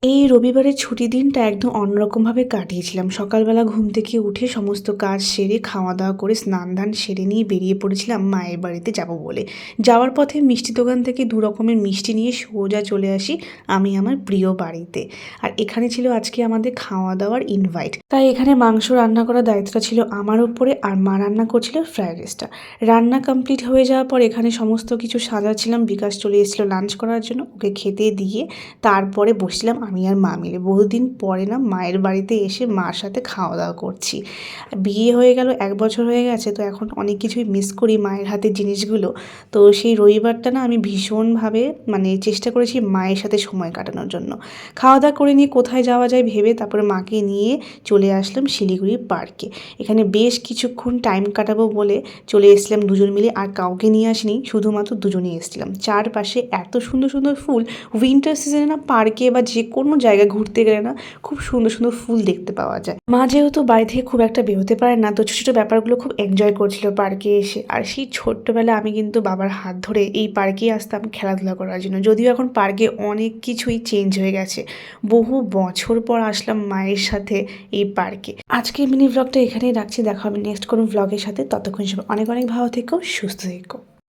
এই রবিবারের ছুটির দিনটা একদম অন্যরকমভাবে কাটিয়েছিলাম। সকালবেলা ঘুম থেকে উঠে সমস্ত কাজ সেরে, খাওয়া-দাওয়া করে, স্নান-ধান সেরে নিয়ে বেরিয়ে পড়েছিলাম মায়ের বাড়িতে যাবো বলে। যাওয়ার পথে মিষ্টির দোকান থেকে ২ রকমের মিষ্টি নিয়ে সোজা চলে আসি আমি আমার প্রিয় বাড়িতে। আর এখানে ছিল আজকে আমাদের খাওয়া-দাওয়ার ইনভাইট। তাই এখানে মাংস রান্না করার দায়িত্বটা ছিল আমার উপরে, আর মা রান্না করছিল ফ্রাইড রাইসটা। রান্না কমপ্লিট হয়ে যাওয়ার পর এখানে সমস্ত কিছু সাজাচ্ছিলাম। বিকাশ চলে এসেছিল লাঞ্চ করার জন্য। ওকে খেতে দিয়ে তারপরে বসছিলাম আমি আর মা মিলে। বহুদিন পরে না মায়ের বাড়িতে এসে মার সাথে খাওয়া-দাওয়া করছি। বিয়ে হয়ে গেল ১ বছর হয়ে গেছে, তো এখন অনেক কিছুই মিস করি মায়ের হাতের জিনিসগুলো। তো সেই রবিবারটা না আমি ভীষণভাবে চেষ্টা করেছি মায়ের সাথে সময় কাটানোর জন্য। খাওয়া-দাওয়া করে নিয়ে কোথায় যাওয়া যায় ভেবে তারপরে মাকে নিয়ে চলে আসলাম শিলিগুড়ি পার্কে। এখানে বেশ কিছুক্ষণ টাইম কাটাবো বলে চলে এসেছিলাম দুজন মিলে, আর কাউকে নিয়ে আসিনি, শুধুমাত্র দুজনেই এসেছিলাম। চারপাশে এত সুন্দর সুন্দর ফুল, উইন্টার সিজনে না পার্কে বা যে কোনো জায়গায় ঘুরতে গেলে না খুব সুন্দর সুন্দর ফুল দেখতে পাওয়া যায়। মা যেহেতু বাড়ি থেকে খুব একটা বেরোতে পারে না, তো ছোটো ছোটো ব্যাপারগুলো খুব এনজয় করছিল পার্কে এসে। আর সেই ছোট্টবেলায় আমি কিন্তু বাবার হাত ধরে এই পার্কেই আসতাম খেলাধুলা করার জন্য। যদিও এখন পার্কে অনেক কিছুই চেঞ্জ হয়ে গেছে, বহু বছর পর আসলাম মায়ের সাথে এই পার্কে। আজকের মিনি ব্লগটা এখানেই রাখছি, দেখা হবে নেক্সট কোনো ব্লগের সাথে। ততক্ষণ সবাই অনেক অনেক ভালো থেকো, সুস্থ থেকো।